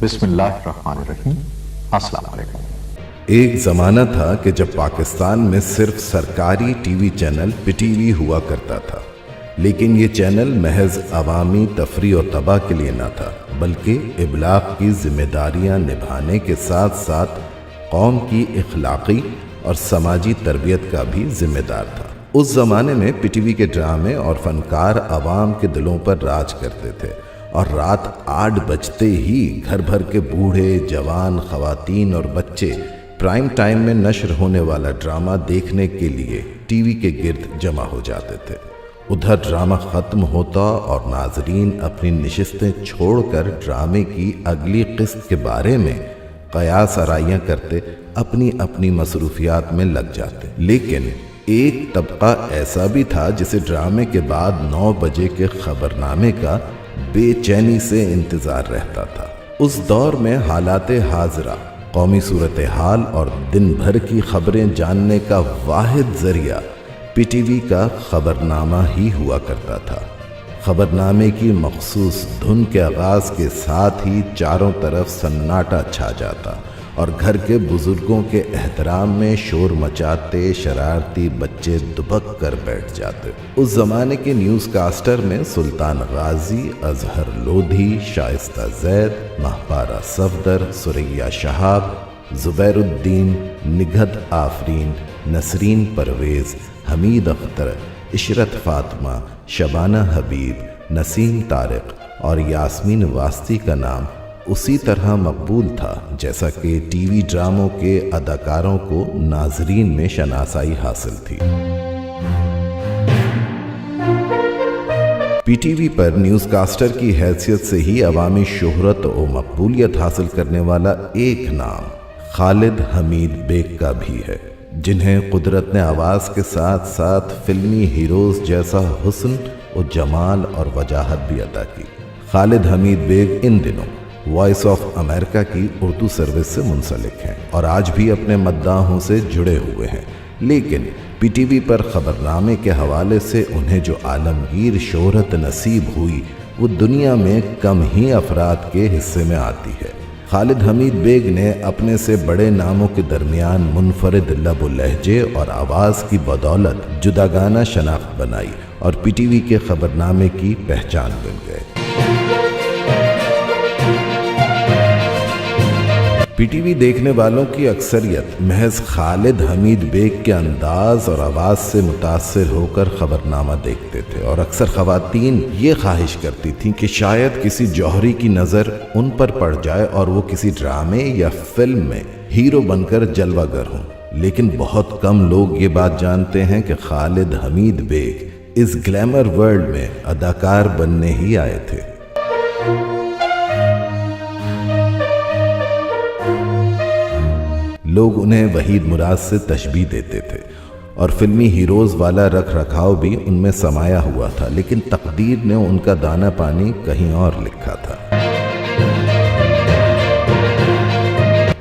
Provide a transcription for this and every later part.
بسم اللہ الرحمن الرحیم۔ السلام علیکم۔ ایک زمانہ تھا کہ جب پاکستان میں صرف سرکاری T V channel P T V ہوا کرتا تھا، لیکن یہ چینل محض عوامی تفریح و تباہ کے لیے نہ تھا، بلکہ ابلاغ کی ذمہ داریاں نبھانے کے ساتھ ساتھ قوم کی اخلاقی اور سماجی تربیت کا بھی ذمہ دار تھا۔ اس زمانے میں پی ٹی وی کے ڈرامے اور فنکار عوام کے دلوں پر راج کرتے تھے، اور رات 8 بجتے ہی گھر بھر کے بوڑھے، جوان، خواتین اور بچے پرائم ٹائم میں نشر ہونے والا ڈرامہ دیکھنے کے لیے ٹی وی کے گرد جمع ہو جاتے تھے۔ ادھر ڈرامہ ختم ہوتا اور ناظرین اپنی نشستیں چھوڑ کر ڈرامے کی اگلی قسط کے بارے میں قیاس آرائیاں کرتے اپنی اپنی مصروفیات میں لگ جاتے۔ لیکن ایک طبقہ ایسا بھی تھا جسے ڈرامے کے بعد 9 بجے کے خبرنامے کا بے چینی سے انتظار رہتا تھا۔ اس دور میں حالات حاضرہ، قومی صورتحال اور دن بھر کی خبریں جاننے کا واحد ذریعہ پی ٹی وی کا خبرنامہ ہی ہوا کرتا تھا۔ خبرنامے کی مخصوص دھن کے آغاز کے ساتھ ہی چاروں طرف سناٹا چھا جاتا اور گھر کے بزرگوں کے احترام میں شور مچاتے شرارتی بچے دبک کر بیٹھ جاتے۔ اس زمانے کے نیوز کاسٹر میں سلطان غازی، اظہر لودھی، شائستہ زید، مہپارہ صفدر، ثریا شہاب، زبیر الدین، نگہت آفرین، نسرین پرویز، حمید اختر، عشرت فاطمہ، شبانہ حبیب، نسیم طارق اور یاسمین واسطی کا نام اسی طرح مقبول تھا جیسا کہ ٹی وی ڈراموں کے اداکاروں کو ناظرین میں شناسائی حاصل تھی۔ پی ٹی وی پر نیوز کاسٹر کی حیثیت سے ہی عوامی شہرت و مقبولیت حاصل کرنے والا ایک نام خالد حمید بیگ کا بھی ہے، جنہیں قدرت نے آواز کے ساتھ ساتھ فلمی ہیروز جیسا حسن و جمال اور وجاہت بھی عطا کی۔ خالد حمید بیگ ان دنوں وائس آف امریکہ کی اردو سروس سے منسلک ہیں اور آج بھی اپنے مداحوں سے جڑے ہوئے ہیں، لیکن پی ٹی وی پر خبرنامے کے حوالے سے انہیں جو عالمگیر شہرت نصیب ہوئی وہ دنیا میں کم ہی افراد کے حصے میں آتی ہے۔ خالد حمید بیگ نے اپنے سے بڑے ناموں کے درمیان منفرد لب و لہجے اور آواز کی بدولت جداگانہ شناخت بنائی اور پی ٹی وی کے خبرنامے کی پہچان بن گئے۔ پی ٹی وی دیکھنے والوں کی اکثریت محض خالد حمید بیگ کے انداز اور آواز سے متاثر ہو کر خبرنامہ دیکھتے تھے، اور اکثر خواتین یہ خواہش کرتی تھیں کہ شاید کسی جوہری کی نظر ان پر پڑ جائے اور وہ کسی ڈرامے یا فلم میں ہیرو بن کر جلوہ گر ہوں۔ لیکن بہت کم لوگ یہ بات جانتے ہیں کہ خالد حمید بیگ اس گلیمر ورلڈ میں اداکار بننے ہی آئے تھے۔ لوگ انہیں وحید مراد سے تشبیہ دیتے تھے اور فلمی ہیروز والا رکھ رکھاؤ بھی ان میں سمایا ہوا تھا، لیکن تقدیر نے ان کا دانہ پانی کہیں اور لکھا تھا۔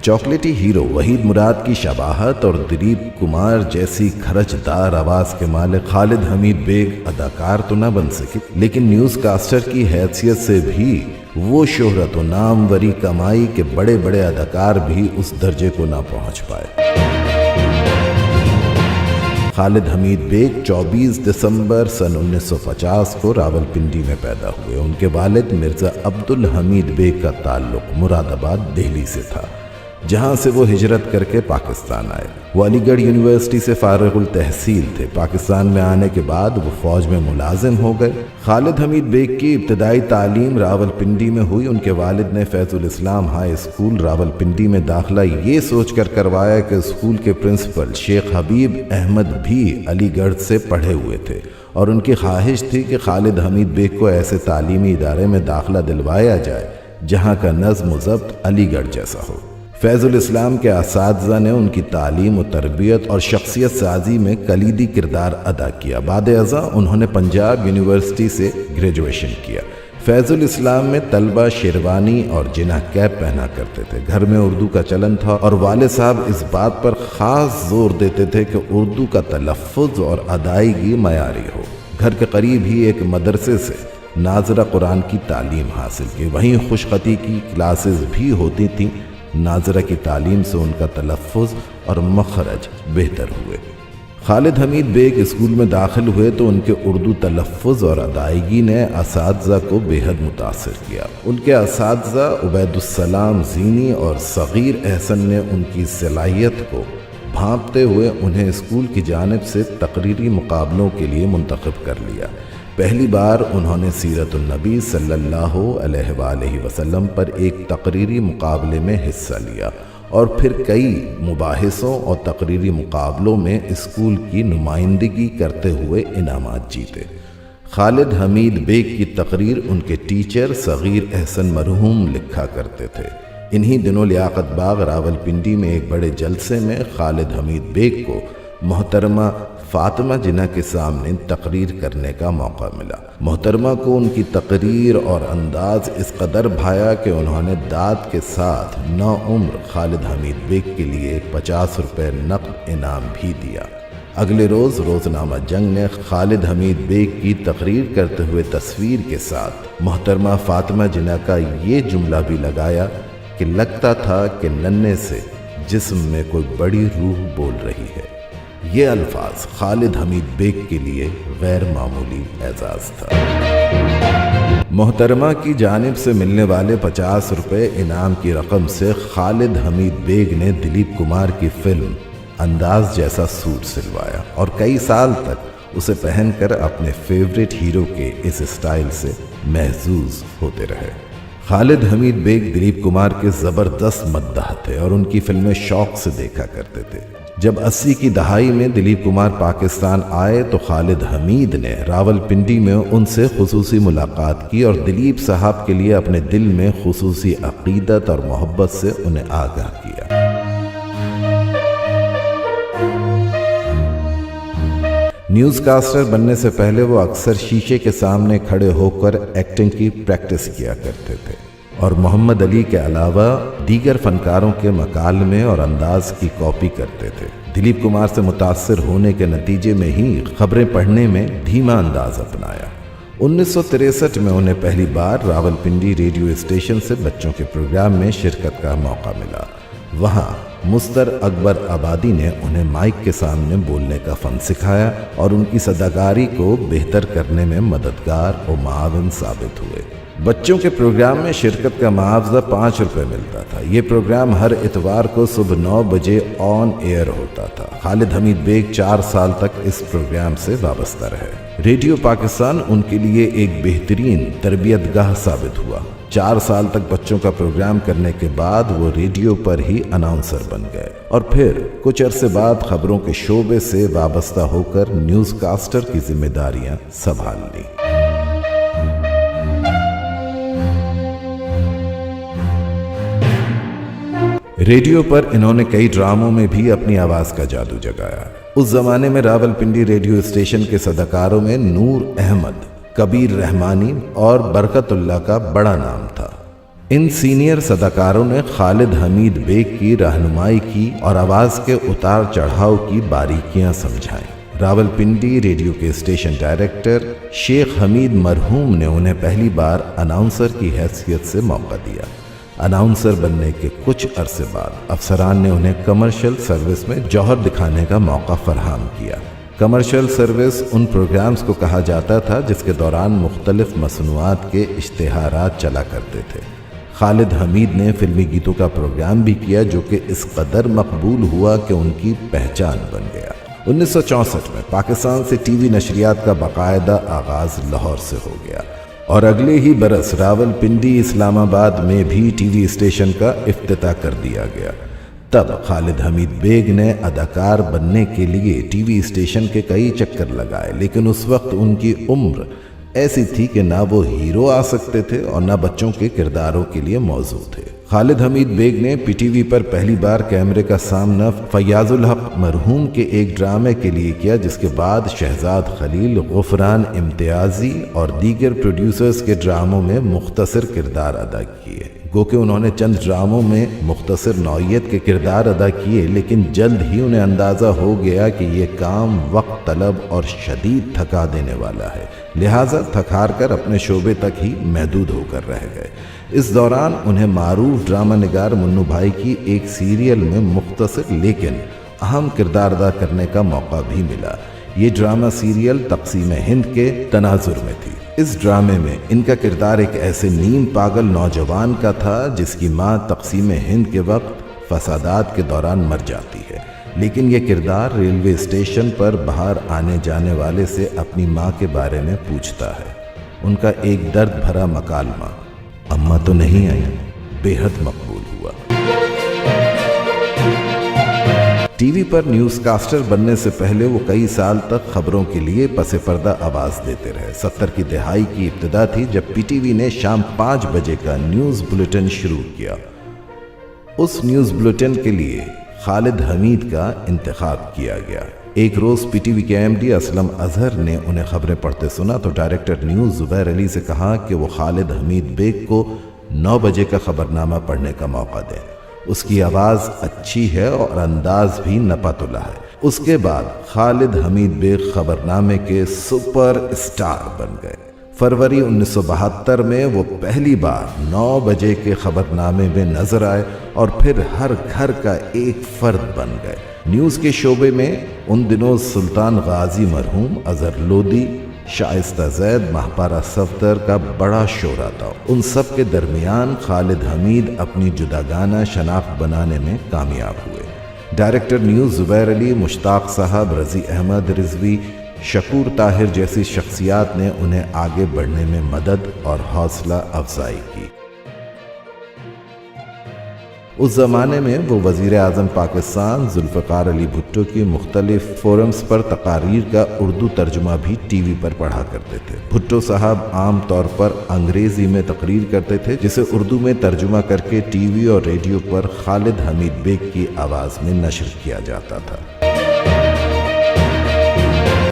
چاکلیٹی ہیرو وحید مراد کی شباہت اور دلیپ کمار جیسی کھرچ دار آواز کے مالک خالد حمید بیگ اداکار تو نہ بن سکے، لیکن نیوز کاسٹر کی حیثیت سے بھی وہ شہرت و ناموری کمائی کہ بڑے بڑے اداکار بھی اس درجے کو نہ پہنچ پائے۔ خالد حمید بیگ 24 دسمبر سن 1950 کو راولپنڈی میں پیدا ہوئے۔ ان کے والد مرزا عبدالحمید بیگ کا تعلق مراد آباد، دہلی سے تھا، جہاں سے وہ ہجرت کر کے پاکستان آئے۔ وہ علی گڑھ یونیورسٹی سے فارغ التحصیل تھے۔ پاکستان میں آنے کے بعد وہ فوج میں ملازم ہو گئے۔ خالد حمید بیگ کی ابتدائی تعلیم راولپنڈی میں ہوئی۔ ان کے والد نے فیض الاسلام ہائی اسکول راولپنڈی میں داخلہ یہ سوچ کر کروایا کہ اسکول کے پرنسپل شیخ حبیب احمد بھی علی گڑھ سے پڑھے ہوئے تھے، اور ان کی خواہش تھی کہ خالد حمید بیگ کو ایسے تعلیمی ادارے میں داخلہ دلوایا جائے جہاں کا نظم و ضبط علی گڑھ جیسا ہو۔ فیض الاسلام کے اساتذہ نے ان کی تعلیم و تربیت اور شخصیت سازی میں کلیدی کردار ادا کیا۔ بعد ازاں انہوں نے پنجاب یونیورسٹی سے گریجویشن کیا۔ فیض الاسلام میں طلبہ شیروانی اور جناح کیپ پہنا کرتے تھے۔ گھر میں اردو کا چلن تھا اور والد صاحب اس بات پر خاص زور دیتے تھے کہ اردو کا تلفظ اور ادائیگی معیاری ہو۔ گھر کے قریب ہی ایک مدرسے سے ناظرہ قرآن کی تعلیم حاصل کی۔ وہیں خوش خطی کی کلاسز بھی ہوتی تھیں۔ ناظرہ کی تعلیم سے ان کا تلفظ اور مخرج بہتر ہوئے۔ خالد حمید بیگ اسکول میں داخل ہوئے تو ان کے اردو تلفظ اور ادائیگی نے اساتذہ کو بے حد متاثر کیا۔ ان کے اساتذہ عبید السلام زینی اور صغیر احسن نے ان کی صلاحیت کو بھانپتے ہوئے انہیں اسکول کی جانب سے تقریری مقابلوں کے لیے منتخب کر لیا۔ پہلی بار انہوں نے سیرت النبی صلی اللہ علیہ وآلہ وسلم پر ایک تقریری مقابلے میں حصہ لیا اور پھر کئی مباحثوں اور تقریری مقابلوں میں اسکول کی نمائندگی کرتے ہوئے انعامات جیتے۔ خالد حمید بیگ کی تقریر ان کے ٹیچر صغیر احسن مرحوم لکھا کرتے تھے۔ انہی دنوں لیاقت باغ راولپنڈی میں ایک بڑے جلسے میں خالد حمید بیگ کو محترمہ فاطمہ جناح کے سامنے تقریر کرنے کا موقع ملا۔ محترمہ کو ان کی تقریر اور انداز اس قدر بھایا کہ انہوں نے داد کے ساتھ نوعمر خالد حمید بیگ کے لیے 50 روپے نقد انعام بھی دیا۔ اگلے روز روزنامہ جنگ نے خالد حمید بیگ کی تقریر کرتے ہوئے تصویر کے ساتھ محترمہ فاطمہ جناح کا یہ جملہ بھی لگایا کہ لگتا تھا کہ ننھے سے جسم میں کوئی بڑی روح بول رہی ہے۔ یہ الفاظ خالد حمید بیگ کے لیے غیر معمولی اعزاز تھا۔ محترمہ کی جانب سے ملنے والے 50 روپے انعام کی رقم سے خالد حمید بیگ نے دلیپ کمار کی فلم انداز جیسا سوٹ سلوایا اور کئی سال تک اسے پہن کر اپنے فیوریٹ ہیرو کے اس اسٹائل سے محظوظ ہوتے رہے۔ خالد حمید بیگ دلیپ کمار کے زبردست مداح تھے اور ان کی فلمیں شوق سے دیکھا کرتے تھے۔ جب 80 کی دہائی میں دلیپ کمار پاکستان آئے تو خالد حمید نے راولپنڈی میں ان سے خصوصی ملاقات کی اور دلیپ صاحب کے لیے اپنے دل میں خصوصی عقیدت اور محبت سے انہیں آگاہ کیا۔ نیوز کاسٹر بننے سے پہلے وہ اکثر شیشے کے سامنے کھڑے ہو کر ایکٹنگ کی پریکٹس کیا کرتے تھے اور محمد علی کے علاوہ دیگر فنکاروں کے مکالمے اور انداز کی کاپی کرتے تھے۔ دلیپ کمار سے متاثر ہونے کے نتیجے میں ہی خبریں پڑھنے میں دھیما انداز اپنایا۔ 1963 میں انہیں پہلی بار راولپنڈی ریڈیو اسٹیشن سے بچوں کے پروگرام میں شرکت کا موقع ملا۔ وہاں مستر اکبر آبادی نے انہیں مائک کے سامنے بولنے کا فن سکھایا اور ان کی صداکاری کو بہتر کرنے میں مددگار و معاون ثابت ہوئے۔ بچوں کے پروگرام میں شرکت کا معاوضہ 5 روپے ملتا تھا۔ یہ پروگرام ہر اتوار کو صبح 9 بجے آن ایئر ہوتا تھا۔ خالد حمید بیگ 4 سال تک اس پروگرام سے وابستہ رہے۔ ریڈیو پاکستان ان کے لیے ایک بہترین تربیت گاہ ثابت ہوا۔ 4 سال تک بچوں کا پروگرام کرنے کے بعد وہ ریڈیو پر ہی اناؤنسر بن گئے اور پھر کچھ عرصے بعد خبروں کے شعبے سے وابستہ ہو کر نیوز کاسٹر کی ذمہ داریاں سنبھال لی۔ ریڈیو پر انہوں نے کئی ڈراموں میں بھی اپنی آواز کا جادو جگایا۔ اس زمانے میں راولپنڈی ریڈیو اسٹیشن کے صداکاروں میں نور احمد، کبیر رحمانی اور برکت اللہ کا بڑا نام تھا۔ ان سینئر صداکاروں نے خالد حمید بیگ کی رہنمائی کی اور آواز کے اتار چڑھاؤ کی باریکیاں سمجھائیں۔ راولپنڈی ریڈیو کے اسٹیشن ڈائریکٹر شیخ حمید مرحوم نے انہیں پہلی بار اناؤنسر کی حیثیت سے موقع دیا۔ اناؤنسر بننے کے کچھ عرصے بعد افسران نے انہیں کمرشل سروس میں جوہر دکھانے کا موقع فراہم کیا۔ کمرشل سروس ان پروگرامز کو کہا جاتا تھا جس کے دوران مختلف مصنوعات کے اشتہارات چلا کرتے تھے۔ خالد حمید نے فلمی گیتوں کا پروگرام بھی کیا جو کہ اس قدر مقبول ہوا کہ ان کی پہچان بن گیا۔ 1964 میں پاکستان سے ٹی وی نشریات کا باقاعدہ آغاز لاہور سے ہو گیا اور اگلے ہی برس راولپنڈی اسلام آباد میں بھی ٹی وی اسٹیشن کا افتتاح کر دیا گیا۔ تب خالد حمید بیگ نے اداکار بننے کے لیے ٹی وی اسٹیشن کے کئی چکر لگائے، لیکن اس وقت ان کی عمر ایسی تھی کہ نہ وہ ہیرو آ سکتے تھے اور نہ بچوں کے کرداروں کے لیے موزوں تھے۔ خالد حمید بیگ نے پی ٹی وی پر پہلی بار کیمرے کا سامنا فیاض الحق مرحوم کے ایک ڈرامے کے لیے کیا، جس کے بعد شہزاد خلیل، غفران امتیازی اور دیگر پروڈیوسرز کے ڈراموں میں مختصر کردار ادا کیے۔ گو کہ انہوں نے چند ڈراموں میں مختصر نوعیت کے کردار ادا کیے، لیکن جلد ہی انہیں اندازہ ہو گیا کہ یہ کام وقت طلب اور شدید تھکا دینے والا ہے، لہٰذا تھک ہار کر اپنے شعبے تک ہی محدود ہو کر رہ گئے۔ اس دوران انہیں معروف ڈرامہ نگار منو بھائی کی ایک سیریل میں مختصر لیکن اہم کردار ادا کرنے کا موقع بھی ملا۔ یہ ڈرامہ سیریل تقسیم ہند کے تناظر میں تھی۔ اس ڈرامے میں ان کا کردار ایک ایسے نیم پاگل نوجوان کا تھا جس کی ماں تقسیم ہند کے وقت فسادات کے دوران مر جاتی ہے، لیکن یہ کردار ریلوے اسٹیشن پر باہر آنے جانے والے سے اپنی ماں کے بارے میں پوچھتا ہے۔ ان کا ایک درد بھرا مکالمہ اماں تو نہیں آئی بے حد مقبول ہوا۔ ٹی وی پر نیوز کاسٹر بننے سے پہلے وہ کئی سال تک خبروں کے لیے پس پردہ آواز دیتے رہے۔ 70 کی دہائی کی ابتدا تھی جب پی ٹی وی نے شام 5 بجے کا نیوز بلیٹن شروع کیا۔ اس نیوز بلیٹن کے لیے خالد حمید کا انتخاب کیا گیا۔ ایک روز پی ٹی وی کے ایم ڈی اسلم اظہر نے انہیں خبریں پڑھتے سنا تو ڈائریکٹر نیوز زبیر علی سے کہا کہ وہ خالد حمید بیگ کو 9 بجے کا خبرنامہ پڑھنے کا موقع دیں۔ اس کی آواز اچھی ہے اور انداز بھی نپاتلا ہے۔ اس کے بعد خالد حمید بیگ خبرنامے کے سپر اسٹار بن گئے۔ فروری 1972 میں وہ پہلی بار 9 بجے کے خبرنامے میں نظر آئے اور پھر ہر گھر کا ایک فرد بن گئے۔ نیوز کے شعبے میں ان دنوں سلطان غازی مرحوم، اظہر لودھی، شائستہ زید، مہپارہ صفدر کا بڑا شعرا تھا۔ ان سب کے درمیان خالد حمید اپنی جداگانہ شناخت بنانے میں کامیاب ہوئے۔ ڈائریکٹر نیوز زبیر علی، مشتاق صاحب، رضی احمد رضوی، شکور طاہر جیسی شخصیات نے انہیں آگے بڑھنے میں مدد اور حوصلہ افزائی کی۔ اس زمانے میں وہ وزیر اعظم پاکستان ذوالفقار علی بھٹو کی مختلف فورمز پر تقاریر کا اردو ترجمہ بھی ٹی وی پر پڑھا کرتے تھے۔ بھٹو صاحب عام طور پر انگریزی میں تقریر کرتے تھے جسے اردو میں ترجمہ کر کے ٹی وی اور ریڈیو پر خالد حمید بیگ کی آواز میں نشر کیا جاتا تھا۔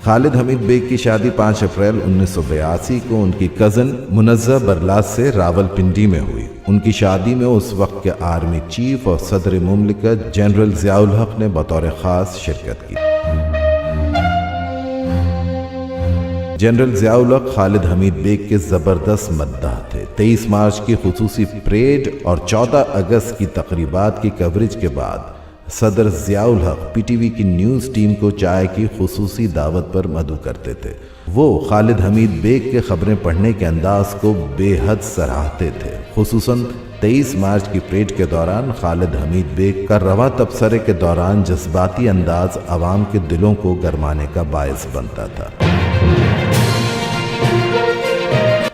خالد حمید بیگ کی شادی 5 اپریل 1982 کو ان کی کزن منزہ برلاس سے راولپنڈی میں ہوئی۔ ان کی شادی میں اس وقت کے آرمی چیف اور صدر مملکت جنرل ضیاء الحق نے بطور خاص شرکت کی۔ جنرل ضیاء الحق خالد حمید بیگ کے زبردست مداح تھے۔ 23 مارچ کی خصوصی پریڈ اور 14 اگست کی تقریبات کی کوریج کے بعد صدر ضیاء الحق پی ٹی وی کی نیوز ٹیم کو چائے کی خصوصی دعوت پر مدعو کرتے تھے۔ وہ خالد حمید بیگ کے خبریں پڑھنے کے انداز کو بے حد سراہتے تھے، خصوصاً 23 مارچ کی پریڈ کے دوران خالد حمید بیگ کا رواں تبصرے کے دوران جذباتی انداز عوام کے دلوں کو گرمانے کا باعث بنتا تھا۔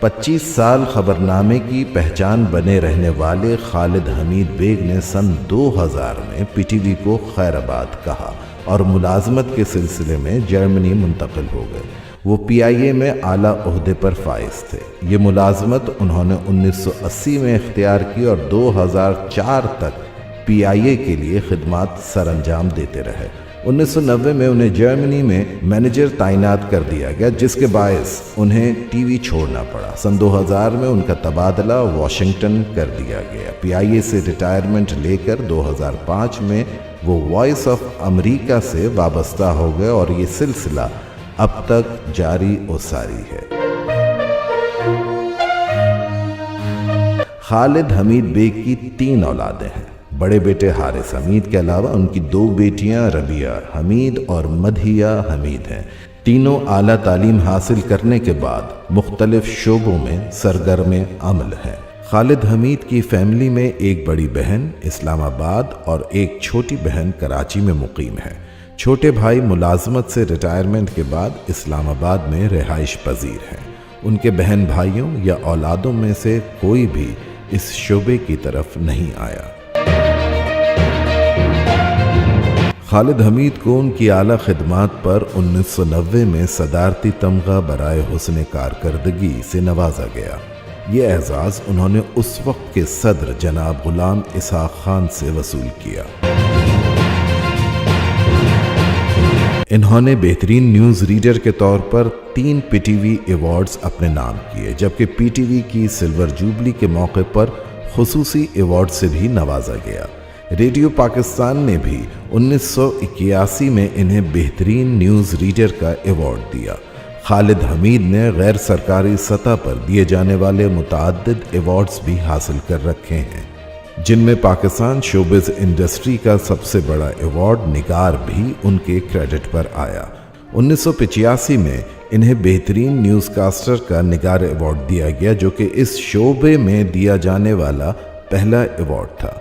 25 سال خبرنامے کی پہچان بنے رہنے والے خالد حمید بیگ نے سن 2000 میں پی ٹی وی کو خیر آباد کہا اور ملازمت کے سلسلے میں جرمنی منتقل ہو گئے۔ وہ پی آئی اے میں اعلیٰ عہدے پر فائز تھے۔ یہ ملازمت انہوں نے 1980 میں اختیار کی اور 2004 تک پی آئی اے کے لیے خدمات سر انجام دیتے رہے۔ 1990 میں انہیں جرمنی میں مینیجر تعینات کر دیا گیا، جس کے باعث انہیں ٹی وی چھوڑنا پڑا۔ سن 2000 میں ان کا تبادلہ واشنگٹن کر دیا گیا۔ پی آئی اے سے ریٹائرمنٹ لے کر 2005 میں وہ وائس آف امریکہ سے وابستہ ہو گئے اور یہ سلسلہ اب تک جاری و ساری ہے۔ خالد حمید بیگ کی 3 اولادیں ہیں۔ بڑے بیٹے حارث حمید کے علاوہ ان کی 2 بیٹیاں ربیہ حمید اور مدھیہ حمید ہیں۔ تینوں اعلیٰ تعلیم حاصل کرنے کے بعد مختلف شعبوں میں سرگرم عمل ہیں۔ خالد حمید کی فیملی میں ایک بڑی بہن اسلام آباد اور ایک چھوٹی بہن کراچی میں مقیم ہے۔ چھوٹے بھائی ملازمت سے ریٹائرمنٹ کے بعد اسلام آباد میں رہائش پذیر ہیں۔ ان کے بہن بھائیوں یا اولادوں میں سے کوئی بھی اس شعبے کی طرف نہیں آیا۔ خالد حمید کو ان کی اعلیٰ خدمات پر 1990 میں صدارتی تمغہ برائے حسن کارکردگی سے نوازا گیا۔ یہ اعزاز انہوں نے اس وقت کے صدر جناب غلام اسحاق خان سے وصول کیا۔ انہوں نے بہترین نیوز ریڈر کے طور پر 3 پی ٹی وی ایوارڈز اپنے نام کیے، جبکہ پی ٹی وی کی سلور جوبلی کے موقع پر خصوصی ایوارڈ سے بھی نوازا گیا۔ ریڈیو پاکستان نے بھی 1981 میں انہیں بہترین نیوز ریڈر کا ایوارڈ دیا۔ خالد حمید نے غیر سرکاری سطح پر دیے جانے والے متعدد ایوارڈز بھی حاصل کر رکھے ہیں، جن میں پاکستان شوبز انڈسٹری کا سب سے بڑا ایوارڈ نگار بھی ان کے کریڈٹ پر آیا۔ 1985 میں انہیں بہترین نیوز کاسٹر کا نگار ایوارڈ دیا گیا، جو کہ اس شعبے میں دیا جانے والا پہلا ایوارڈ تھا۔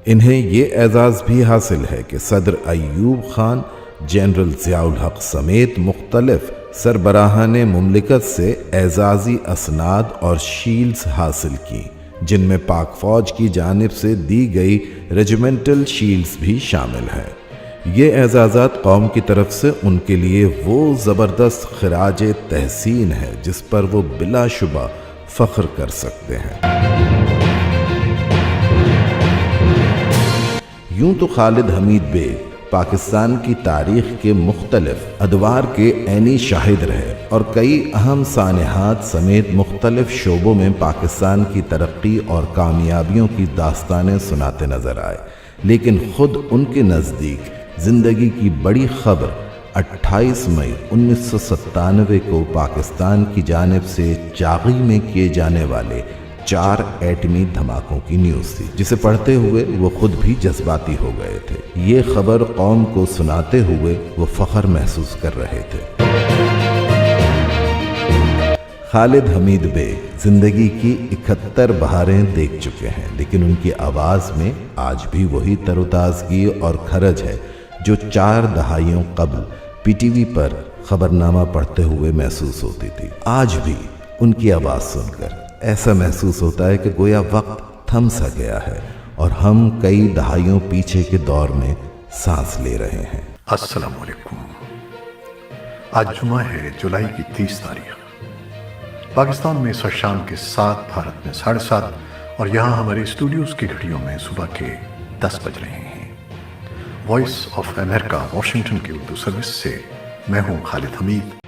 انہیں یہ اعزاز بھی حاصل ہے کہ صدر ایوب خان، جنرل ضیاء الحق سمیت مختلف سربراہان مملکت سے اعزازی اسناد اور شیلڈز حاصل کی، جن میں پاک فوج کی جانب سے دی گئی ریجیمنٹل شیلڈز بھی شامل ہیں۔ یہ اعزازات قوم کی طرف سے ان کے لیے وہ زبردست خراج تحسین ہے جس پر وہ بلا شبہ فخر کر سکتے ہیں۔ یوں تو خالد حمید بے پاکستان کی تاریخ کے مختلف ادوار کے عینی شاہد رہے اور کئی اہم سانحات سمیت مختلف شعبوں میں پاکستان کی ترقی اور کامیابیوں کی داستانیں سناتے نظر آئے، لیکن خود ان کے نزدیک زندگی کی بڑی خبر 28 مئی 1997 کو پاکستان کی جانب سے چاغی میں کیے جانے والے 4 ایٹمی دھماکوں کی نیوز تھی، جسے پڑھتے ہوئے وہ خود بھی جذباتی ہو گئے تھے۔ یہ خبر قوم کو سناتے ہوئے وہ فخر محسوس کر رہے تھے۔ خالد حمید بے زندگی کی 71 بہاریں دیکھ چکے ہیں، لیکن ان کی آواز میں آج بھی وہی تر و تازگی اور کھرج ہے جو 4 دہائیوں قبل پی ٹی وی پر خبرنامہ پڑھتے ہوئے محسوس ہوتی تھی۔ آج بھی ان کی آواز سن کر ایسا محسوس ہوتا ہے کہ گویا وقت تھم سا گیا ہے اور ہم کئی دہائیوں پیچھے کے دور میں سانس لے رہے ہیں۔ السلام علیکم۔ آج جمعہ ہے، جولائی کی 30 تاریخ۔ پاکستان میں اس وقت شام کے 7، بھارت میں 7:30 اور یہاں ہمارے اسٹوڈیوز کی گھڑیوں میں صبح کے 10 بج رہے ہیں۔ وائس آف امریکہ واشنگٹن کی اردو سروس سے میں ہوں خالد حمید۔